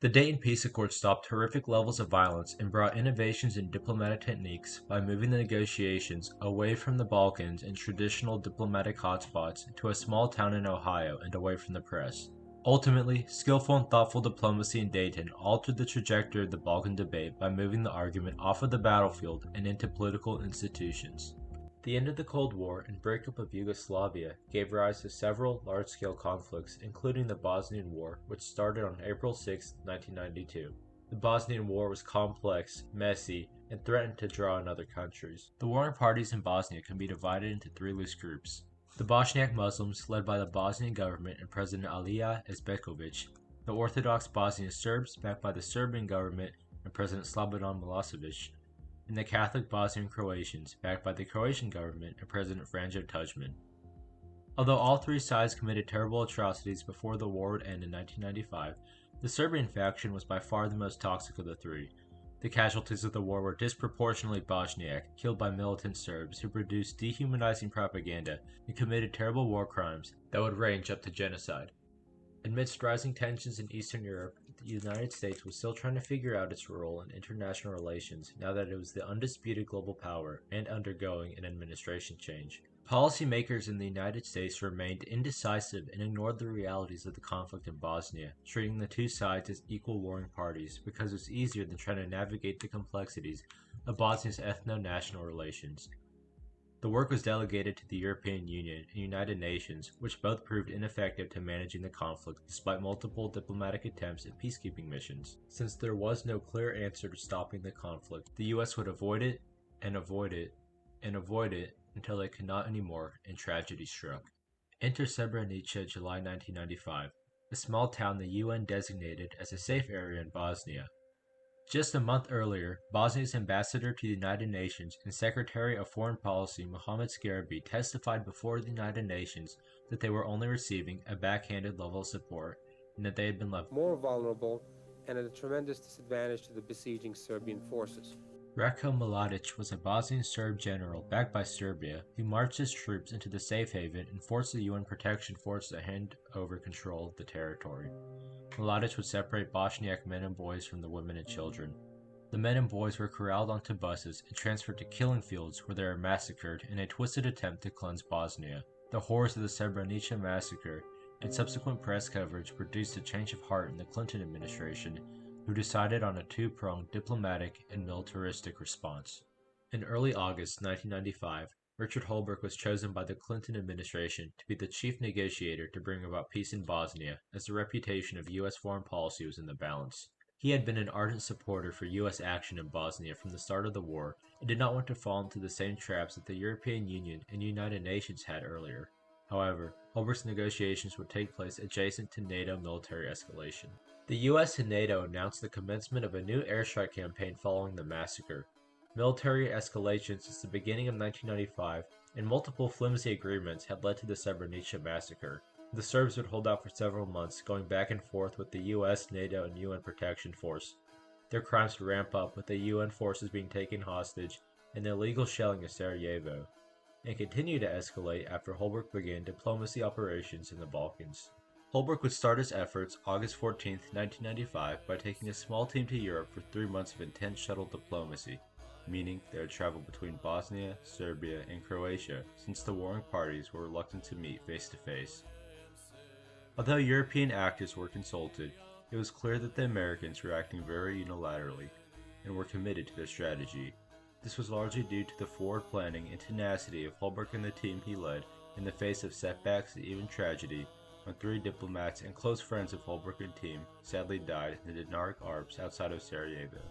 The Dayton Peace Accord stopped horrific levels of violence and brought innovations in diplomatic techniques by moving the negotiations away from the Balkans and traditional diplomatic hotspots to a small town in Ohio and away from the press. Ultimately, skillful and thoughtful diplomacy in Dayton altered the trajectory of the Balkan debate by moving the argument off of the battlefield and into political institutions. The end of the Cold War and breakup of Yugoslavia gave rise to several large-scale conflicts, including the Bosnian War, which started on April 6, 1992. The Bosnian War was complex, messy, and threatened to draw in other countries. The warring parties in Bosnia can be divided into three loose groups. The Bosniak Muslims, led by the Bosnian government and President Alija Izetbegović, the Orthodox Bosnian Serbs, backed by the Serbian government and President Slobodan Milosevic, and the Catholic Bosnian Croatians, backed by the Croatian government and President Franjo Tuđman. Although all three sides committed terrible atrocities before the war would end in 1995, the Serbian faction was by far the most toxic of the three. The casualties of the war were disproportionately Bosniak, killed by militant Serbs who produced dehumanizing propaganda and committed terrible war crimes that would range up to genocide. Amidst rising tensions in Eastern Europe, the United States was still trying to figure out its role in international relations now that it was the undisputed global power and undergoing an administration change. Policymakers in the United States remained indecisive and ignored the realities of the conflict in Bosnia, treating the two sides as equal warring parties because it was easier than trying to navigate the complexities of Bosnia's ethno-national relations. The work was delegated to the European Union and United Nations, which both proved ineffective to managing the conflict despite multiple diplomatic attempts at peacekeeping missions. Since there was no clear answer to stopping the conflict, the US would avoid it and avoid it and avoid it until they could not anymore, and tragedy struck. Enter Srebrenica, July 1995, a small town the UN designated as a safe area in Bosnia. Just a month earlier, Bosnia's ambassador to the United Nations and Secretary of Foreign Policy Mohamed Scarabee testified before the United Nations that they were only receiving a backhanded level of support and that they had been left more vulnerable and at a tremendous disadvantage to the besieging Serbian forces. Ratko Mladic was a Bosnian Serb general backed by Serbia who marched his troops into the safe haven and forced the UN Protection Force to hand over control of the territory. Mladic would separate Bosniak men and boys from the women and children. The men and boys were corralled onto buses and transferred to killing fields where they were massacred in a twisted attempt to cleanse Bosnia. The horrors of the Srebrenica massacre and subsequent press coverage produced a change of heart in the Clinton administration, who decided on a two-pronged diplomatic and militaristic response. In early August 1995, Richard Holbrooke was chosen by the Clinton administration to be the chief negotiator to bring about peace in Bosnia, as the reputation of U.S. foreign policy was in the balance. He had been an ardent supporter for U.S. action in Bosnia from the start of the war and did not want to fall into the same traps that the European Union and United Nations had earlier. However, Holbrooke's negotiations would take place adjacent to NATO military escalation. The US and NATO announced the commencement of a new airstrike campaign following the massacre. Military escalation since the beginning of 1995 and multiple flimsy agreements had led to the Srebrenica massacre. The Serbs would hold out for several months, going back and forth with the US, NATO, and UN Protection Force. Their crimes would ramp up with the UN forces being taken hostage and the illegal shelling of Sarajevo, and continue to escalate after Holbrooke began diplomacy operations in the Balkans. Holbrooke would start his efforts August 14, 1995 by taking a small team to Europe for 3 months of intense shuttle diplomacy, meaning they would travel between Bosnia, Serbia, and Croatia since the warring parties were reluctant to meet face to face. Although European actors were consulted, it was clear that the Americans were acting very unilaterally and were committed to their strategy. This was largely due to the forward planning and tenacity of Holbrooke and the team he led in the face of setbacks and even tragedy, when 3 diplomats and close friends of Holbrooke and team sadly died in the Dinaric Alps outside of Sarajevo.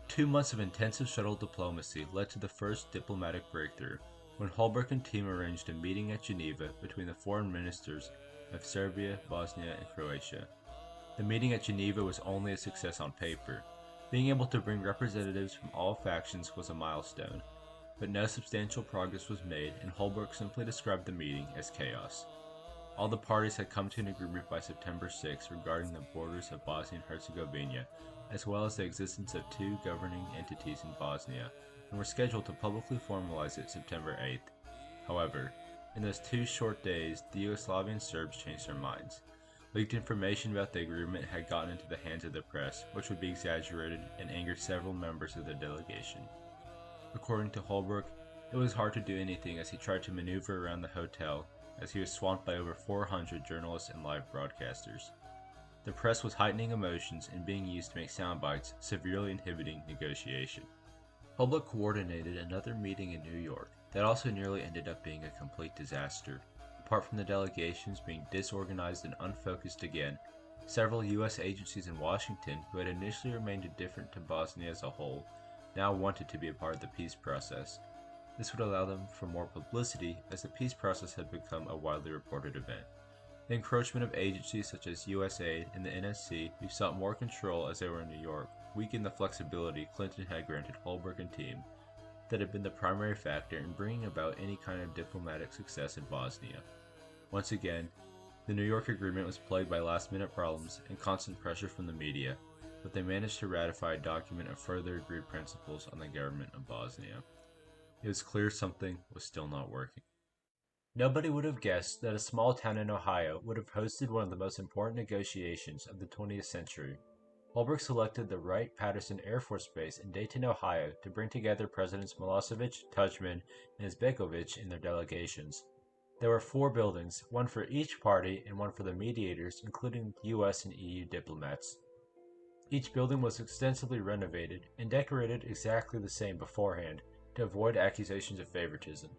2 months of intensive shuttle diplomacy led to the first diplomatic breakthrough, when Holbrooke and team arranged a meeting at Geneva between the foreign ministers of Serbia, Bosnia, and Croatia. The meeting at Geneva was only a success on paper. Being able to bring representatives from all factions was a milestone, but no substantial progress was made, and Holbrooke simply described the meeting as chaos. All the parties had come to an agreement by September 6 regarding the borders of Bosnia and Herzegovina, as well as the existence of 2 governing entities in Bosnia, and were scheduled to publicly formalize it September 8th. However, in those 2 short days, the Yugoslavian Serbs changed their minds. Leaked information about the agreement had gotten into the hands of the press, which would be exaggerated and anger several members of the delegation. According to Holbrook, it was hard to do anything as he tried to maneuver around the hotel, as he was swamped by over 400 journalists and live broadcasters. The press was heightening emotions and being used to make sound bites, severely inhibiting negotiation. Holbrook coordinated another meeting in New York that also nearly ended up being a complete disaster. Apart from the delegations being disorganized and unfocused again, several U.S. agencies in Washington who had initially remained indifferent to Bosnia as a whole now wanted to be a part of the peace process. This would allow them for more publicity as the peace process had become a widely reported event. The encroachment of agencies such as USAID and the NSC, who sought more control as they were in New York, weakened the flexibility Clinton had granted Holbrook and team that had been the primary factor in bringing about any kind of diplomatic success in Bosnia. Once again, the New York agreement was plagued by last-minute problems and constant pressure from the media, but they managed to ratify a document of further agreed principles on the government of Bosnia. It was clear something was still not working. Nobody would have guessed that a small town in Ohio would have hosted one of the most important negotiations of the 20th century. Holbrook selected the Wright-Patterson Air Force Base in Dayton, Ohio to bring together Presidents Milosevic, Tudjman, and Izbegovic in their delegations. There were 4 buildings, one for each party and one for the mediators, including US and EU diplomats. Each building was extensively renovated and decorated exactly the same beforehand to avoid accusations of favoritism.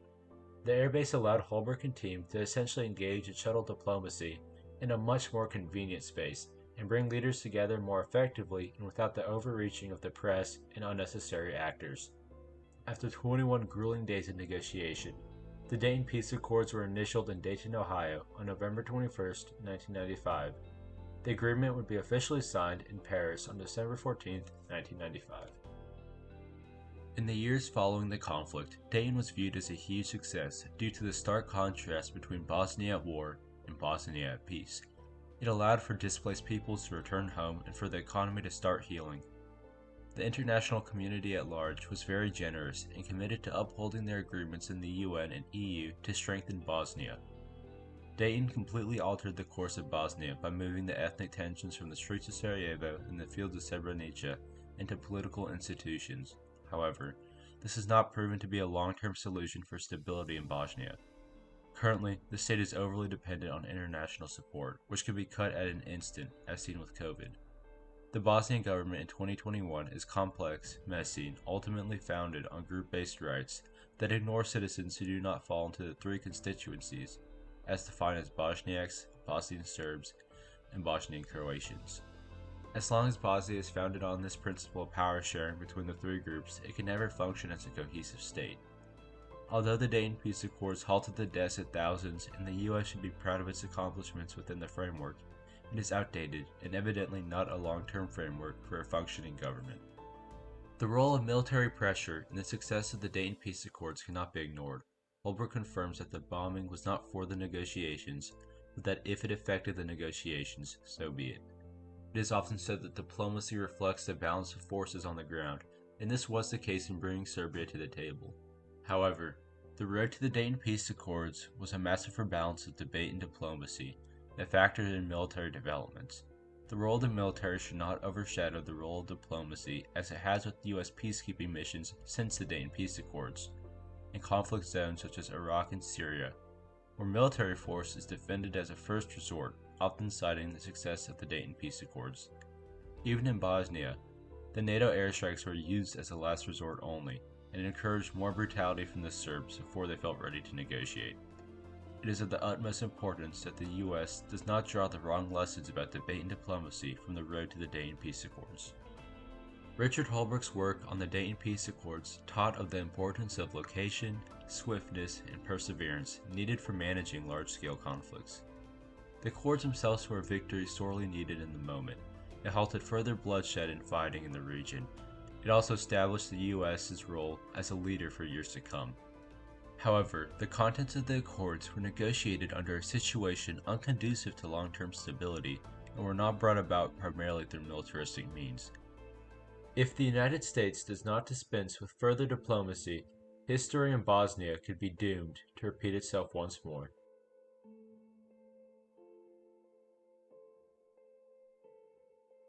The airbase allowed Holbrook and team to essentially engage in shuttle diplomacy in a much more convenient space and bring leaders together more effectively and without the overreaching of the press and unnecessary actors. After 21 grueling days of negotiation, the Dayton Peace Accords were initialed in Dayton, Ohio on November 21, 1995. The agreement would be officially signed in Paris on December 14, 1995. In the years following the conflict, Dayton was viewed as a huge success due to the stark contrast between Bosnia at war and Bosnia at peace. It allowed for displaced peoples to return home and for the economy to start healing. The international community at large was very generous and committed to upholding their agreements in the UN and EU to strengthen Bosnia. Dayton completely altered the course of Bosnia by moving the ethnic tensions from the streets of Sarajevo and the fields of Srebrenica into political institutions. However, this has not proven to be a long-term solution for stability in Bosnia. Currently, the state is overly dependent on international support, which can be cut at an instant, as seen with COVID. The Bosnian government in 2021 is complex, messy, and ultimately founded on group-based rights that ignore citizens who do not fall into the 3 constituencies, as defined as Bosniaks, Bosnian Serbs, and Bosnian Croatians. As long as Bosnia is founded on this principle of power sharing between the 3 groups, it can never function as a cohesive state. Although the Dayton Peace Accords halted the deaths of thousands and the US should be proud of its accomplishments within the framework, it is outdated and evidently not a long-term framework for a functioning government. The role of military pressure in the success of the Dayton Peace Accords cannot be ignored. Holbrook confirms that the bombing was not for the negotiations, but that if it affected the negotiations, so be it. It is often said that diplomacy reflects the balance of forces on the ground, and this was the case in bringing Serbia to the table. However, the road to the Dayton Peace Accords was a massive rebalance of debate and diplomacy that factored in military developments. The role of the military should not overshadow the role of diplomacy as it has with U.S. peacekeeping missions since the Dayton Peace Accords, in conflict zones such as Iraq and Syria, where military force is defended as a first resort, often citing the success of the Dayton Peace Accords. Even in Bosnia, the NATO airstrikes were used as a last resort only, and encouraged more brutality from the Serbs before they felt ready to negotiate. It is of the utmost importance that the U.S. does not draw the wrong lessons about debate and diplomacy from the road to the Dayton Peace Accords. Richard Holbrook's work on the Dayton Peace Accords taught of the importance of location, swiftness, and perseverance needed for managing large-scale conflicts. The accords themselves were a victory sorely needed in the moment. It halted further bloodshed and fighting in the region. It also established the U.S.'s role as a leader for years to come. However, the contents of the accords were negotiated under a situation unconducive to long-term stability and were not brought about primarily through militaristic means. If the United States does not dispense with further diplomacy, history in Bosnia could be doomed to repeat itself once more.